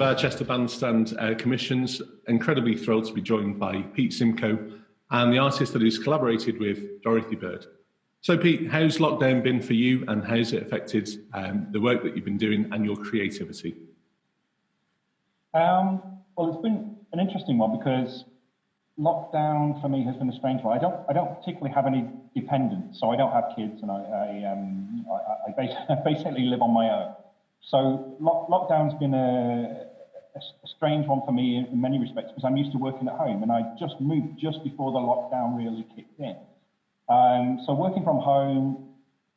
our Chester Bandstand commissions. Incredibly thrilled to be joined by Pete Simcoe and the artist that he's collaborated with, Dorothy Bird. So Pete, how's lockdown been for you and how's it affected the work that you've been doing and your creativity? Well, it's been an interesting one because lockdown for me has been a strange one. I don't particularly have any dependents, so I don't have kids, and I basically live on my own. So lockdown's been a strange one for me in many respects because I'm used to working at home, and I just moved just before the lockdown really kicked in. So working from home,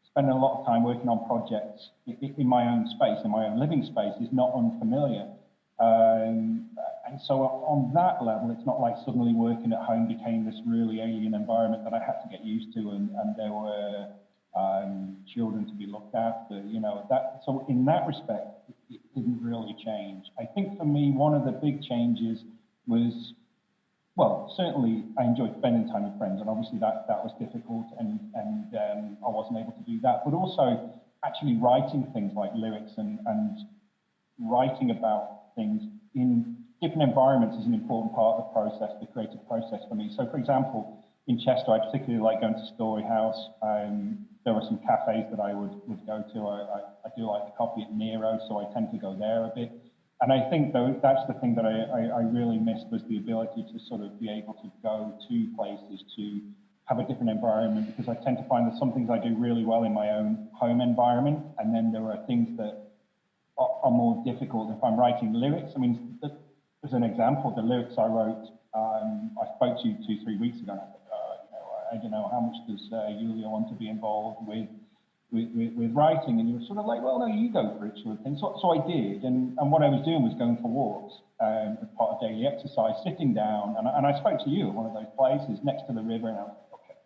spending a lot of time working on projects in my own space, in my own living space, is not unfamiliar. And so on that level, it's not like suddenly working at home became this really alien environment that I had to get used to, and there were children to be looked after, so in that respect, it didn't really change. I think for me, one of the big changes was, well, certainly I enjoyed spending time with friends, and obviously that was difficult, and I wasn't able to do that, but also actually writing things like lyrics and writing about things in different environments is an important part of the process, the creative process for me. So for example, in Chester, I particularly like going to Story House. There are some cafes that I would go to. I do like the coffee at Nero, so I tend to go there a bit. And I think that's the thing that I really missed, was the ability to sort of be able to go to places, to have a different environment, because I tend to find that some things I do really well in my own home environment, and then there are things that are more difficult if I'm writing lyrics. I mean, as an example, the lyrics I wrote, I spoke to you 2-3 weeks ago, and I thought, I don't know, how much does Julia want to be involved with writing? And you were sort of like, well, no, you go for it, sort of thing. So I did, and what I was doing was going for walks as part of daily exercise, sitting down, and I spoke to you at one of those places next to the river, and I was like, okay,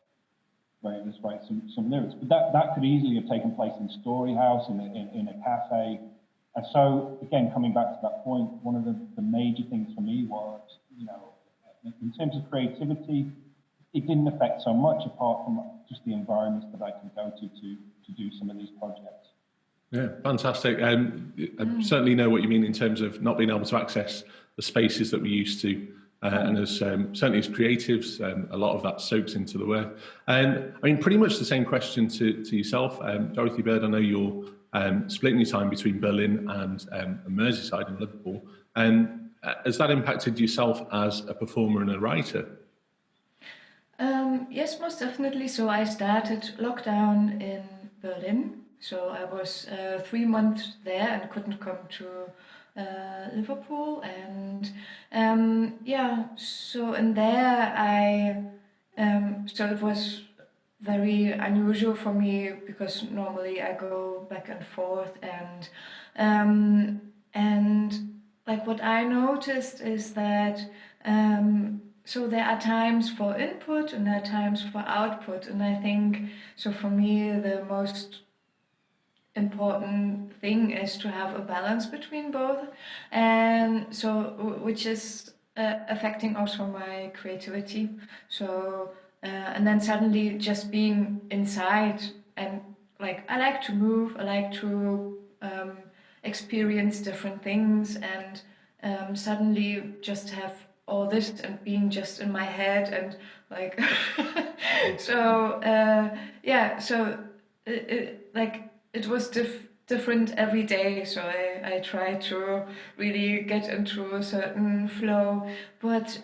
right, let's write some lyrics. But that could easily have taken place in Story House, in a cafe. And so, again, coming back to that point, one of the major things for me was, in terms of creativity, it didn't affect so much apart from just the environments that I could go to do some of these projects. Yeah, fantastic. I certainly know what you mean in terms of not being able to access the spaces that we used to. And as certainly as creatives, a lot of that soaks into the work. I mean, pretty much the same question to yourself, Dorothy Bird. I know you're splitting your time between Berlin and Merseyside in Liverpool. Has that impacted yourself as a performer and a writer? Yes, most definitely. So I started lockdown in Berlin. So I was 3 months there and couldn't come to Liverpool. And so in there so it was very unusual for me because normally I go back and forth, and like what I noticed is that so there are times for input and there are times for output, and I think so for me the most important thing is to have a balance between both, and so which is affecting also my creativity. So and then suddenly just being inside, and like I like to move, I like to experience different things, and suddenly just have all this and being just in my head and like so it was different every day, so I try to really get into a certain flow, but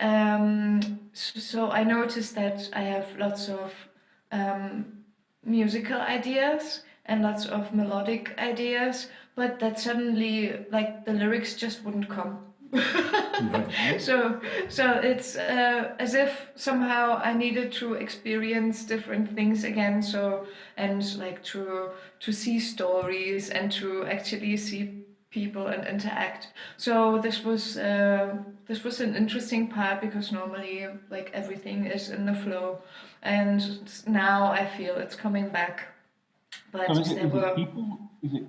so I noticed that I have lots of musical ideas and lots of melodic ideas, but that suddenly like the lyrics just wouldn't come. So it's as if somehow I needed to experience different things again, so and like to see stories and to actually see people and interact. So this was an interesting part because normally like everything is in the flow, and now I feel it's coming back. But so is it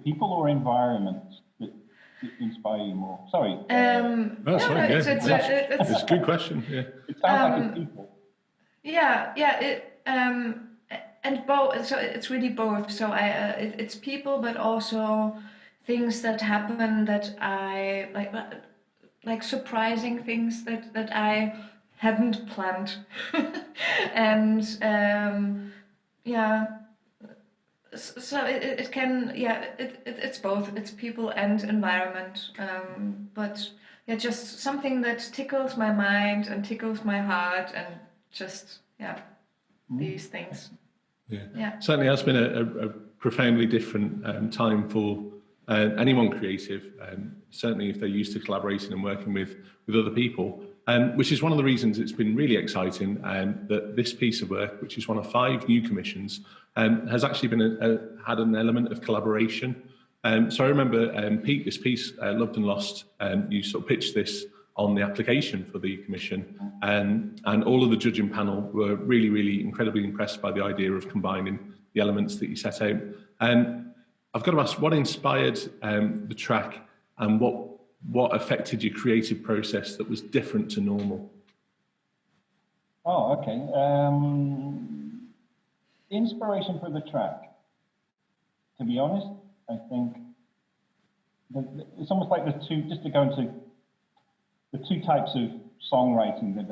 people or environments that inspire you more? Sorry. It's a good question. Yeah. It sounds like it's people. And both. So it's really both. So it's people, but also things that happen that I like. like surprising things that I hadn't planned. And yeah, so it can, yeah, it's both, it's people and environment, but yeah, just something that tickles my mind and tickles my heart, and just, yeah, these things. Yeah. Certainly has been a profoundly different time for anyone creative, certainly if they're used to collaborating and working with other people, which is one of the reasons it's been really exciting that this piece of work, which is one of 5 new commissions, has actually been had an element of collaboration. So I remember, Pete, this piece, Loved and Lost, you sort of pitched this on the application for the commission, and all of the judging panel were really, really incredibly impressed by the idea of combining the elements that you set out. I've got to ask, what inspired the track, and what affected your creative process that was different to normal? Oh, okay. Inspiration for the track, to be honest, I think it's almost like just to go into the 2 types of songwriting that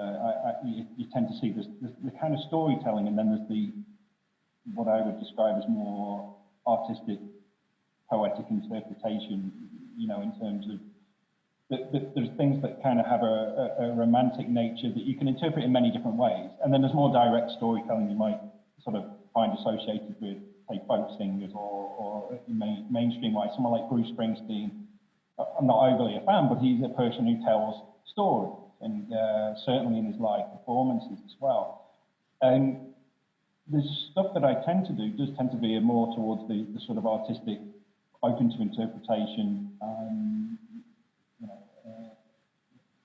you tend to see. There's the kind of storytelling, and then there's what I would describe as more artistic, poetic interpretation, in terms of there's things that kind of have a romantic nature that you can interpret in many different ways. And then there's more direct storytelling you might sort of find associated with, say, folk singers or mainstream-wise, someone like Bruce Springsteen. I'm not overly a fan, but he's a person who tells stories, and certainly in his live performances as well. And the stuff that I tend to do does tend to be more towards the sort of artistic, open to interpretation,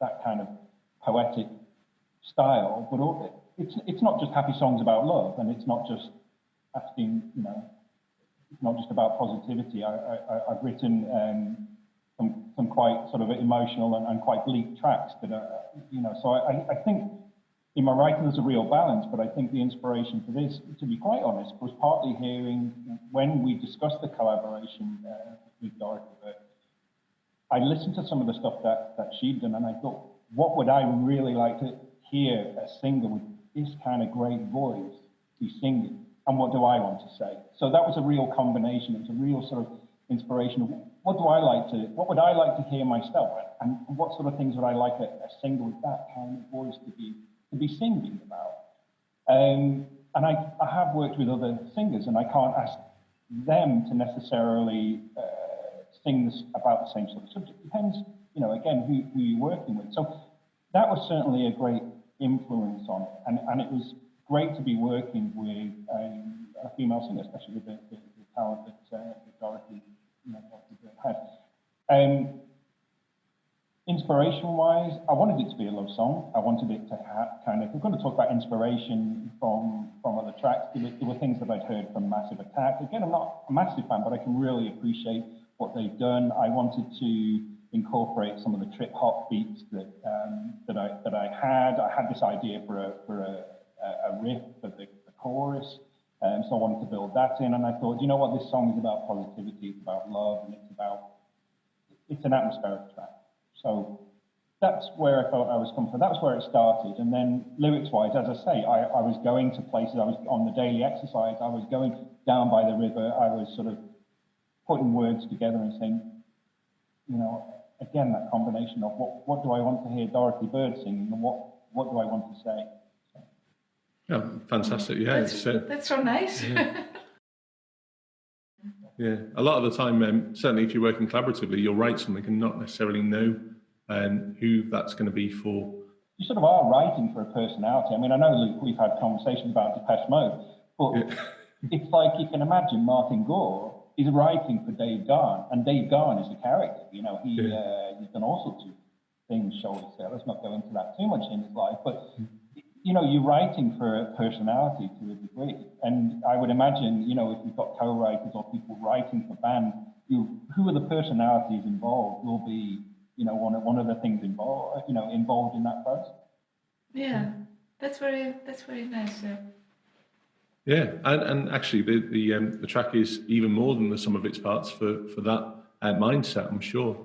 that kind of poetic style. But it's not just happy songs about love, and it's not just asking, it's not just about positivity. I've written some quite sort of emotional and quite bleak tracks that are, so I think in my writing there's a real balance, but I think the inspiration for this, to be quite honest, was partly hearing when we discussed the collaboration with Dorothy Bird. I listened to some of the stuff that she'd done, and I thought, what would I really like to hear a singer with this kind of great voice be singing, and what do I want to say? So that was a real combination. It was a real sort of inspiration of what would I like to hear myself, and what sort of things would I like a singer with that kind of voice to be singing about. And I have worked with other singers, and I can't ask them to necessarily sing about the same sort of subject. Depends, again, who you're working with. So that was certainly a great influence on it, and it was great to be working with a female singer, especially with the talent that Dorothy had. Inspiration-wise, I wanted it to be a love song. I wanted it to have kind of, if we're going to talk about inspiration from other tracks, there were things that I'd heard from Massive Attack. Again, I'm not a massive fan, but I can really appreciate what they've done. I wanted to incorporate some of the trip hop beats that I had. I had this idea for a riff for the chorus, so I wanted to build that in. And I thought, you know what, this song is about positivity, it's about love, and it's an atmospheric track. So that's where I felt I was coming from. That was where it started. And then lyrics-wise, as I say, I was going to places. I was on the daily exercise. I was going down by the river. I was sort of putting words together and saying, again, that combination of what do I want to hear Dorothy Bird singing, and what do I want to say. Yeah, fantastic. Yeah, that's so nice. Yeah. Yeah, a lot of the time, certainly if you're working collaboratively, you'll write something and not necessarily know who that's going to be for. You sort of are writing for a personality. I mean, I know, Luke, we've had conversations about Depeche Mode, but it's like you can imagine Martin Gore is writing for Dave Garn, and Dave Garn is a character. He's done all sorts of things, shall we say. Let's not go into that too much in his life, but you're writing for a personality to a degree. And I would imagine, if you've got co-writers or people writing for bands, who are the personalities involved will be, one of the things involved in that process. Yeah, that's very nice. Yeah. Yeah, and actually the track is even more than the sum of its parts for that mindset, I'm sure.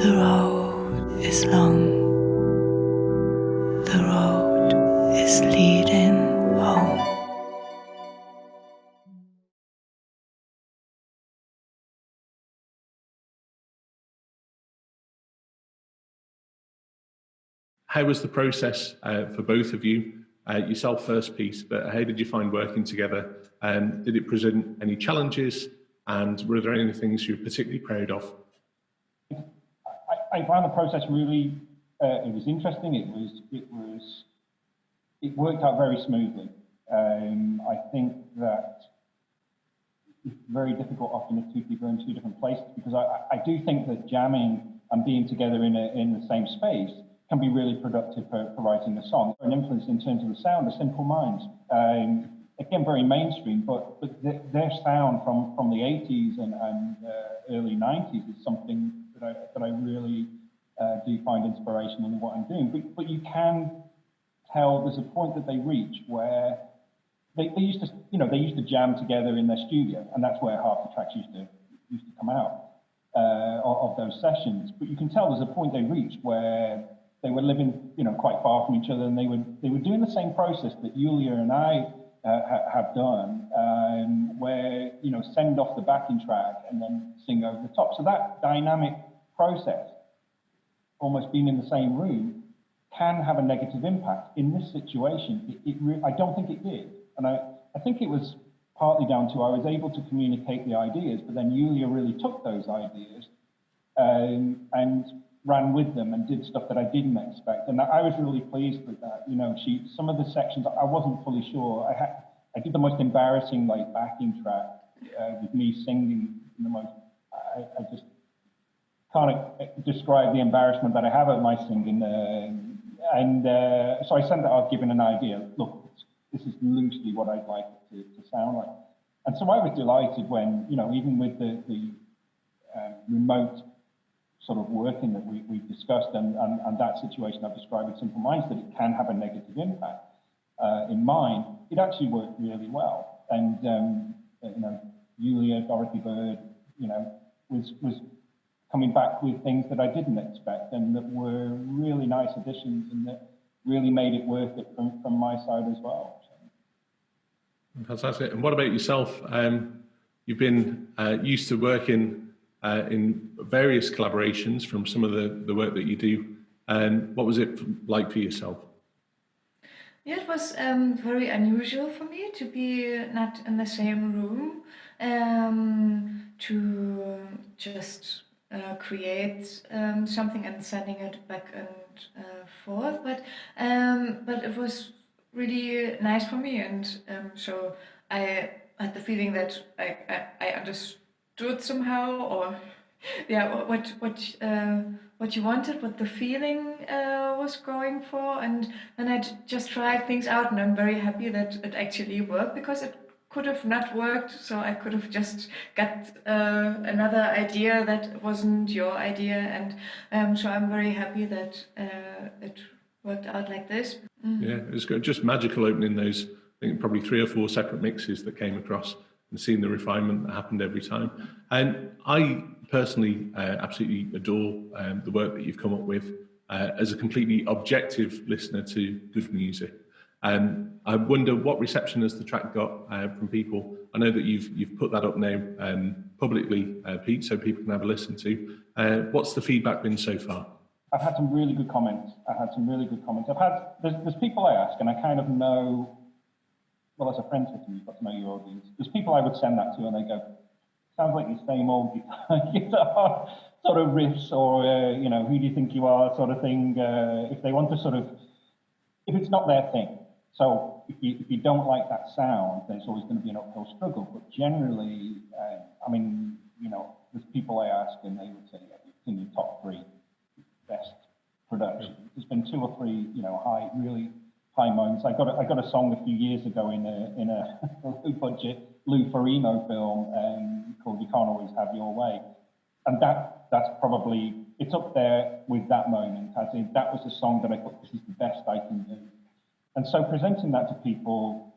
The road is long. The road is leading home. How was the process for both of you? Yourself first, Pete, but how did you find working together? Did it present any challenges? And were there any things you were particularly proud of? I found the process really, it was interesting. It worked out very smoothly. I think that it's very difficult often if two people are in two different places, because I do think that jamming and being together in the same space can be really productive for writing a song. An influence in terms of the sound, the Simple Minds. Again, very mainstream, but their sound from the 80s and early 90s is something that I really do find inspirational in what I'm doing. But you can tell there's a point that they reach where they used to jam together in their studio, and that's where half the tracks used to come out of those sessions. But you can tell there's a point they reached where they were living, quite far from each other, and they were doing the same process that Julia and I have done, where send off the backing track and then sing over the top. So that dynamic process, almost being in the same room, can have a negative impact. In this situation, I don't think it did, and I think it was partly down to I was able to communicate the ideas, but then Julia really took those ideas and ran with them and did stuff that I didn't expect, and I was really pleased with that. Some of the sections I wasn't fully sure. I did the most embarrassing backing track with me singing in the most. I just can't describe the embarrassment that I have at my singing, so I sent that off, giving an idea. Look, this is loosely what I'd like it to sound like, and so I was delighted when even with the remote sort of working that we've discussed and that situation I've described with Simple Minds, that it can have a negative impact. In mine, it actually worked really well. And, Julia, Dorothy Bird, was coming back with things that I didn't expect and that were really nice additions and that really made it worth it from my side as well. Fantastic. And what about yourself? You've been used to working in various collaborations from some of the work that you do. What was it like for yourself? Yeah, it was very unusual for me to be not in the same room, to just create something and sending it back and forth. But it was really nice for me, and so I had the feeling that I understood somehow, or yeah, what you wanted, what the feeling was going for, and then I just tried things out, and I'm very happy that it actually worked, because it could have not worked, so I could have just got another idea that wasn't your idea, and so I'm very happy that it worked out like this. Yeah, it was just magical opening those, I think probably 3 or 4 separate mixes that came across and seeing the refinement that happened every time. And I personally absolutely adore the work that you've come up with as a completely objective listener to good music. I wonder what reception has the track got from people. I know that you've put that up now publicly, Pete, so people can have a listen to. What's the feedback been so far? I've had some really good comments. There's people I ask, and I kind of know, well, as a friend system, you've got to know your audience. There's people I would send that to, and they go, sounds like your same old guitar sort of riffs, or, who do you think you are sort of thing. If they want to sort of, if it's not their thing. So if you don't like that sound, then it's always going to be an uphill struggle. But generally, there's people I ask, and they would say, yeah, it's in your top 3 best production. There's been 2 or 3, really high moments. I got a song a few years ago in a low budget Lou Ferrigno film called "You Can't Always Have Your Way," and that's probably, it's up there with that moment. As in, that was a song that I thought, this is the best I can do. And so presenting that to people,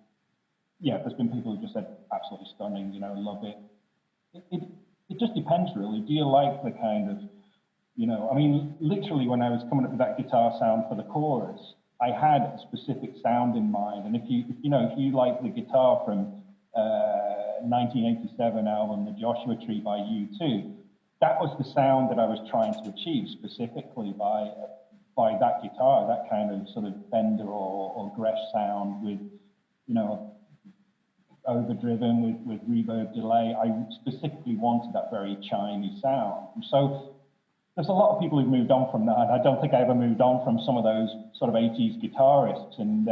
yeah, there's been people who just said absolutely stunning, love it. It just depends really. Do you like the kind of You know, I mean, literally when I was coming up with that guitar sound for the chorus, I had a specific sound in mind. And if you like the guitar from 1987 album, The Joshua Tree by U2, that was the sound that I was trying to achieve specifically by that guitar, that kind of sort of Fender or Gretsch sound with, you know, overdriven with reverb delay. I specifically wanted that very chimey sound. So there's a lot of people who've moved on from that. I don't think I ever moved on from some of those sort of 80s guitarists. And,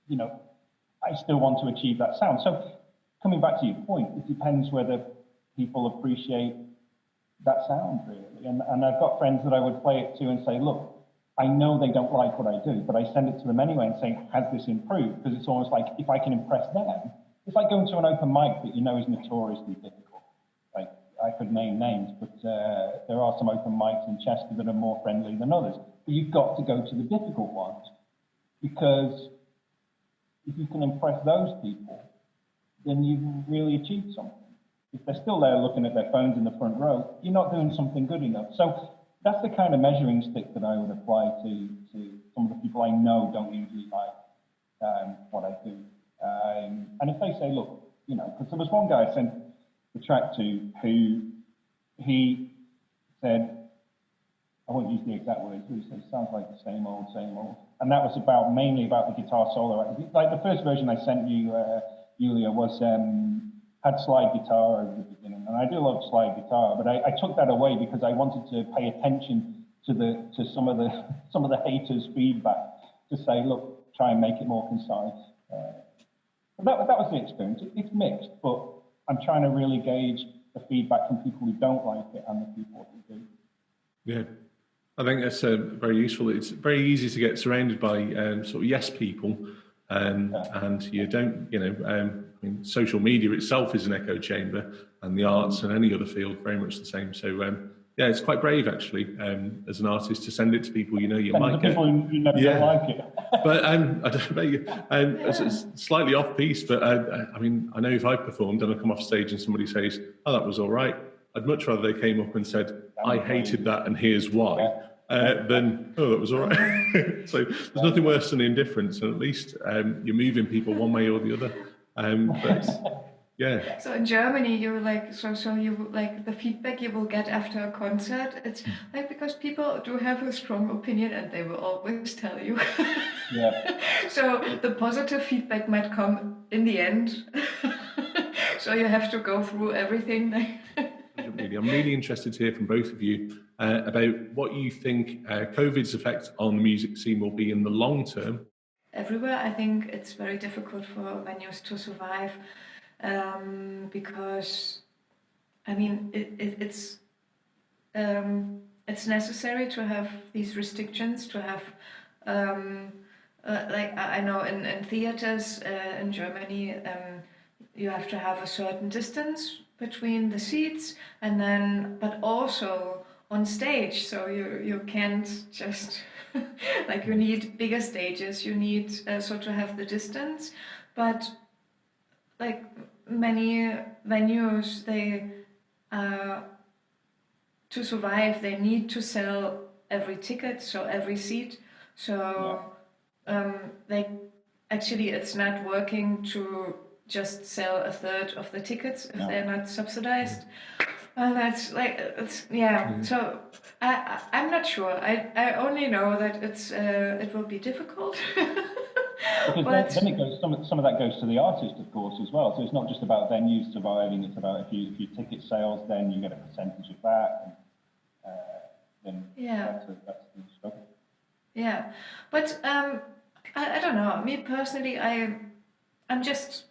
you know, I still want to achieve that sound. So coming back to your point, it depends whether people appreciate that sound, really. And I've got friends that I would play it to and say, look, I know they don't like what I do, but I send it to them anyway and say, has this improved? Because it's almost like if I can impress them, it's like going to an open mic that you know is notoriously difficult. Like, I could name names, but there are some open mics in Chester that are more friendly than others. But you've got to go to the difficult ones, because if you can impress those people, then you've really achieved something. If they're still there looking at their phones in the front row, you're not doing something good enough. So that's the kind of measuring stick that I would apply to some of the people I know don't usually like what I do. And if they say, look, you know, because there was one guy I sent the track to who he said, I won't use the exact words, but he said, sounds like the same old, same old. And that was mainly about the guitar solo. Like the first version I sent you, Julia, was had slide guitar over the beginning, and I do love slide guitar, but I took that away because I wanted to pay attention to some of the haters' feedback to say, look, try and make it more concise. But that was the experience. It's mixed, but I'm trying to really gauge the feedback from people who don't like it and the people who do. Yeah, I think that's very useful. It's very easy to get surrounded by sort of yes people, and you don't, you know, I mean, social media itself is an echo chamber, and the arts and any other field very much the same. So yeah, it's quite brave actually, as an artist, to send it to people you know you might get. People who never don't like it. But I don't know, it's slightly off piece, but I mean, I know if I performed and I come off stage and somebody says, "Oh, that was all right," I'd much rather they came up and said, "I hated that and here's why." Then, oh, that was all right. So there's nothing worse than indifference, and at least you're moving people one way or the other. But yeah. So in Germany, you like so you like the feedback you will get after a concert. It's like because people do have a strong opinion and they will always tell you. Yeah. So the positive feedback might come in the end. So you have to go through everything. I'm really interested to hear from both of you about what you think COVID's effect on the music scene will be in the long term. Everywhere, I think it's very difficult for venues to survive because, I mean, it's necessary to have these restrictions, to have like I know in theaters in Germany, you have to have a certain distance between the seats, and then but also on stage, so you can't just like you need bigger stages, you need so to have the distance, but like many venues, they to survive they need to sell every ticket, so every seat, so they actually it's not working to just sell a third of the tickets if they're not subsidized. And that's like, so I'm not sure. I only know that it will be difficult. Because then it goes, some of that goes to the artist, of course, as well. So it's not just about venues surviving, it's about if you ticket sales, then you get a percentage of that. And then that's the struggle. Yeah, but I don't know. Me personally, I'm just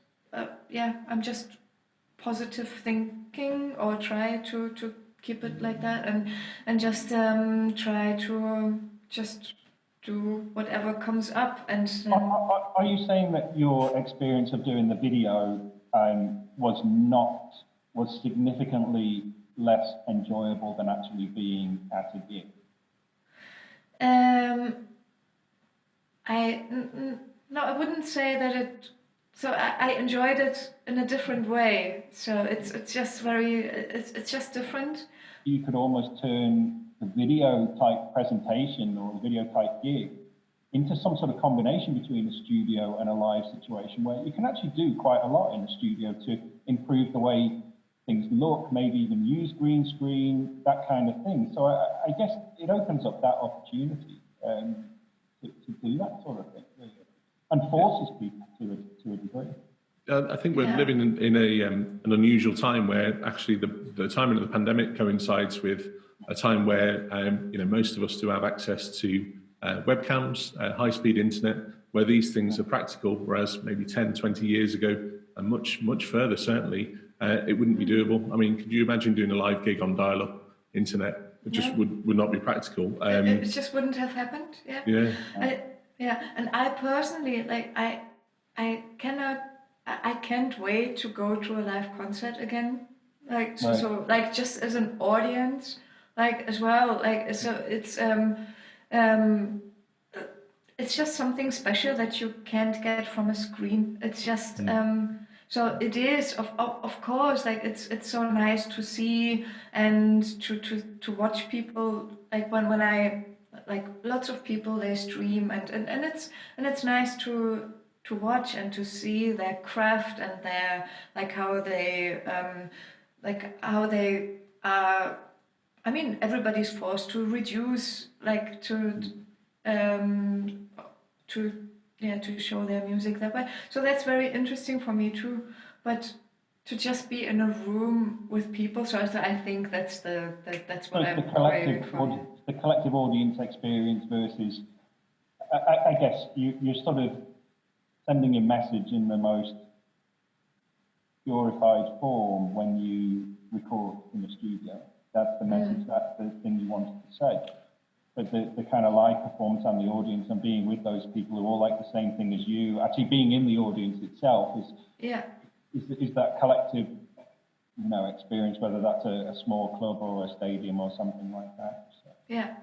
positive thinking, or try to keep it like that, and just try to just do whatever comes up. And are you saying that your experience of doing the video was significantly less enjoyable than actually being at a gig? I wouldn't say that it. So I enjoyed it in a different way. So it's just very it's just different. you could almost turn the video type presentation or the video type gig into some sort of combination between a studio and a live situation, where you can actually do quite a lot in a studio to improve the way things look, maybe even use green screen, that kind of thing. So I guess it opens up that opportunity to do that sort of thing, really, and forces people to a degree. I think we're living in an unusual time where actually the timing of the pandemic coincides with a time where most of us do have access to webcams, high-speed internet, where these things are practical, whereas maybe 10, 20 years ago, and much further certainly, it wouldn't be doable. I mean, could you imagine doing a live gig on dial-up internet? It just would not be practical. It just wouldn't have happened. Yeah. And I personally, like, I can't wait to go to a live concert again. Like, so like, just as an audience, like, as well, like, so it's just something special that you can't get from a screen. It's just so it is of course, like, it's so nice to see and to watch people, like when I, like, lots of people, they stream and it's nice to watch and to see their craft and their, like, how they are. I mean, everybody's forced to reduce, like, to show their music that way. So that's very interesting for me too. But to just be in a room with people, so I think that's what I'm craving for. The collective audience experience versus, I guess you're sort of sending a message in the most purified form when you record in the studio. That's the message, that's the thing you wanted to say. But the kind of live performance and the audience and being with those people who all like the same thing as you, actually being in the audience itself is that collective, experience, whether that's a small club or a stadium or something like that. So. Yeah.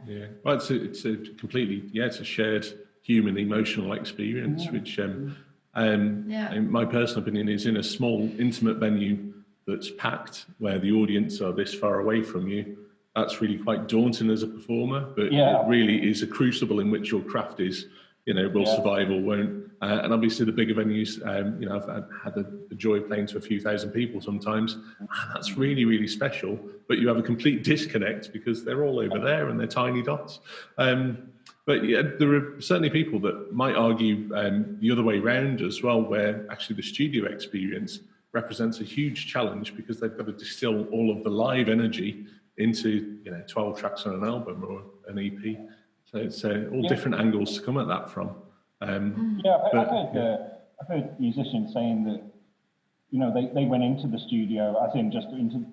Well, it's a completely, it's a shared human emotional experience, which in my personal opinion is in a small intimate venue that's packed, where the audience are this far away from you. That's really quite daunting as a performer, but it really is a crucible in which your craft is, will survive or won't. And obviously the bigger venues, I've had the joy of playing to a few thousand people sometimes, and that's really, really special. But you have a complete disconnect because they're all over there and they're tiny dots. But there are certainly people that might argue the other way round as well, where actually the studio experience represents a huge challenge because they've got to distill all of the live energy into 12 tracks on an album or an EP. So it's all different angles to come at that from. I've heard musicians saying that they went into the studio, as in just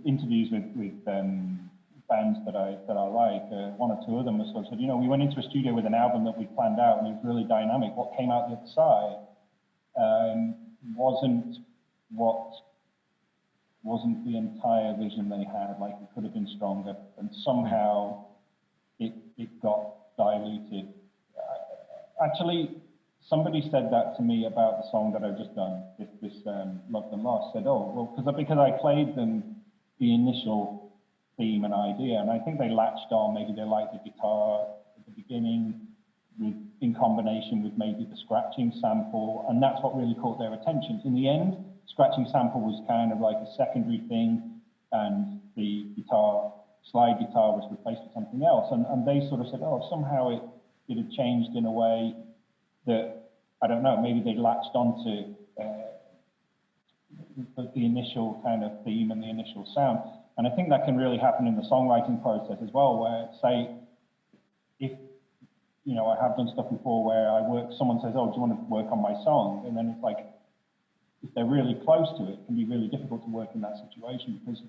interviews with bands that I like. One or two of them sort of said, we went into a studio with an album that we planned out and it was really dynamic. What came out the other side wasn't the entire vision they had. Like, it could have been stronger, and somehow it got diluted. Actually, somebody said that to me about the song that I've just done, this Loved and Lost. Said, because I played them the initial theme and idea, and I think they latched on. Maybe they liked the guitar at the beginning, in combination with maybe the scratching sample, and that's what really caught their attention. In the end, scratching sample was kind of like a secondary thing, and the slide guitar was replaced with something else. And they sort of said, somehow it had changed in a way that, I don't know, maybe they latched onto the initial kind of theme and the initial sound. And I think that can really happen in the songwriting process as well, where, say, if, I have done stuff before where someone says, do you want to work on my song? And then it's like, if they're really close to it, it can be really difficult to work in that situation because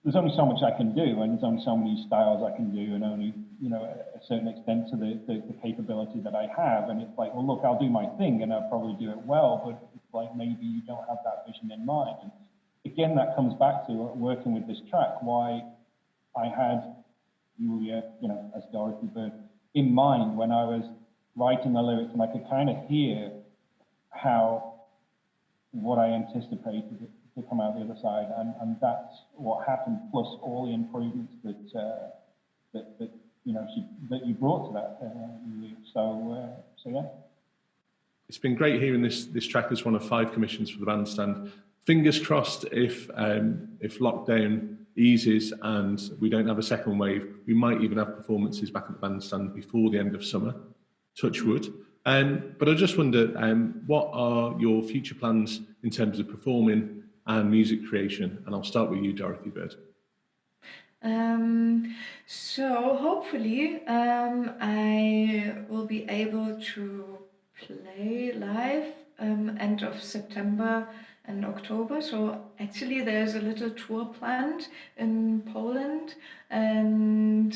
there's only so much I can do, and there's only so many styles I can do, and only, a certain extent to the capability that I have. And it's like, well, look, I'll do my thing and I'll probably do it well, but it's like, maybe you don't have that vision in mind. And again, that comes back to working with this track, why I had Julia, as Dorothy Bird, in mind when I was writing the lyrics, and I could kind of hear what I anticipated come out the other side, and that's what happened. Plus all the improvements that you brought to that. So yeah. It's been great hearing this track as one of 5 commissions for the bandstand. Fingers crossed, if lockdown eases and we don't have a second wave, we might even have performances back at the bandstand before the end of summer. Touch wood. But I just wonder, what are your future plans in terms of performing and music creation? And I'll start with you, Dorothy Bird. So hopefully I will be able to play live end of September and October. So actually there's a little tour planned in Poland, and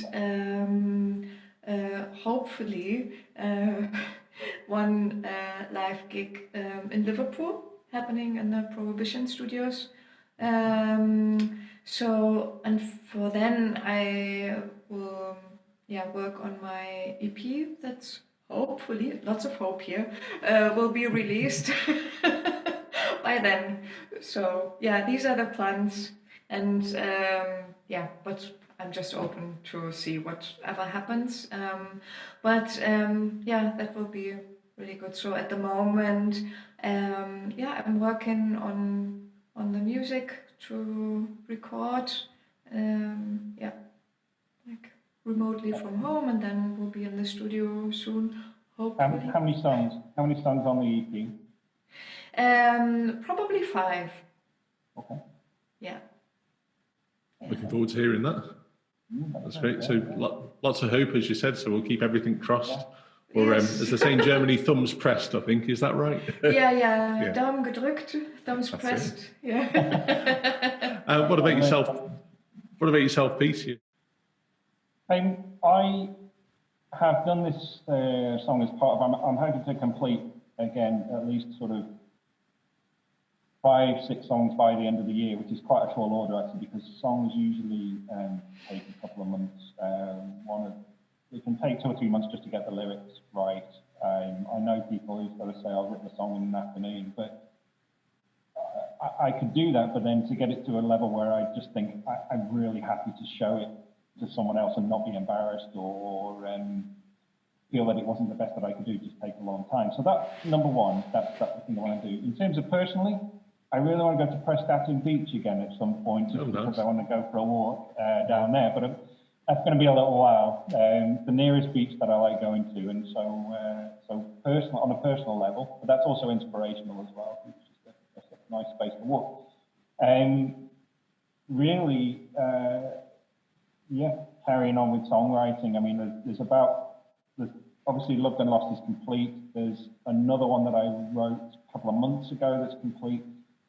hopefully one live gig in Liverpool happening in the Prohibition Studios. So, and for then I will work on my EP that's hopefully, lots of hope here, will be released by then. So yeah, these are the plans, and but I'm just open to see whatever happens. That will be really good. So at the moment, I'm working on the music to record, like remotely from home, and then we'll be in the studio soon, hopefully. How many songs? How many songs on the EP? Probably 5. Okay. Yeah. Looking forward to hearing that. That's great. So lots of hope, as you said. So we'll keep everything crossed. Yeah. Or as they say in Germany, thumbs pressed. I think, is that right? Yeah. Daumen gedrückt, thumbs That's pressed. It. Yeah. What about yourself? What about yourself, Pete? I have done this song as part of. I'm hoping to complete again at least sort of 5-6 songs by the end of the year, which is quite a tall order actually, because songs usually take a couple of months. It can take 2 or 3 months just to get the lyrics right. I know people who sort of say, I've written a song in an afternoon, but I could do that, but then to get it to a level where I just think I'm really happy to show it to someone else and not be embarrassed or feel that it wasn't the best that I could do, just take a long time. So that's number one, that's the thing I want to do. In terms of personally, I really want to go to Prestatyn Beach again at some point, just because I want to go for a walk down there, but that's going to be a little while. The nearest beach that I like going to, and so personal, on a personal level, but that's also inspirational as well. It's just a nice space to walk. Really, carrying on with songwriting. I mean, there's obviously Loved and Lost is complete. There's another one that I wrote a couple of months ago that's complete.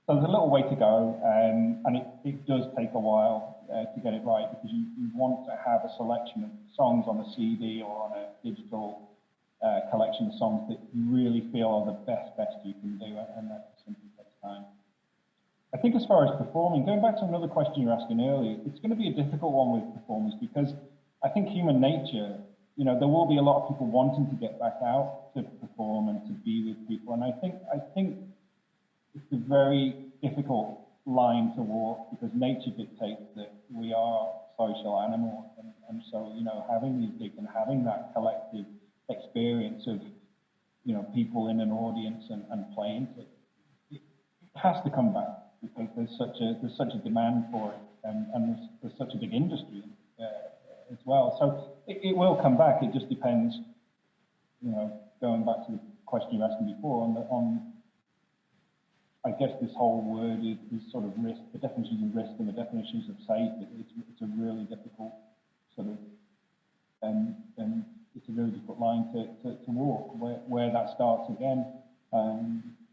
So there's a little way to go, and it does take a while to get it right, because you want to have a selection of songs on a CD or on a digital collection of songs that you really feel are the best you can do, and that simply takes time. I think as far as performing, going back to another question you were asking earlier, it's going to be a difficult one with performers, because I think human nature, there will be a lot of people wanting to get back out to perform and to be with people, and I think it's a very difficult line to walk, because nature dictates that we are social animals, and so having these gigs and having that collective experience of people in an audience and playing, it has to come back, because there's such a demand for it, and there's such a big industry as well. So it will come back. It just depends. Going back to the question you asked me before on I guess this whole word is sort of risk, the definitions of risk and the definitions of safe. It's a really difficult sort of, it's a really difficult line to walk, where that starts again.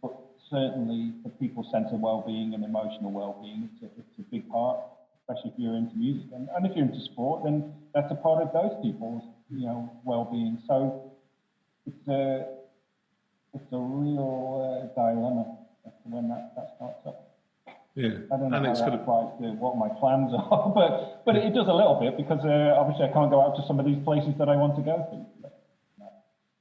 But certainly for people's sense of well-being and emotional well-being, it's a big part, especially if you're into music. And if you're into sport, then that's a part of those people's, well-being. So it's a real dilemma when that starts up. Yeah, I don't know how that applies to what my plans are, but it does a little bit, because obviously I can't go out to some of these places that I want to go to.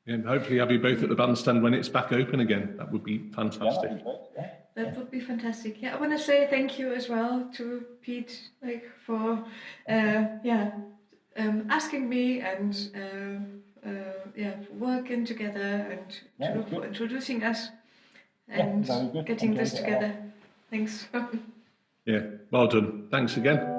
Yeah, and hopefully have you both at the bandstand when it's back open again. That would be fantastic. Yeah, that'd be great. Yeah. that would be fantastic. Yeah, I want to say thank you as well to Pete, like for asking me and working together and for introducing us and getting this together. Thanks. Yeah, well done. Thanks again.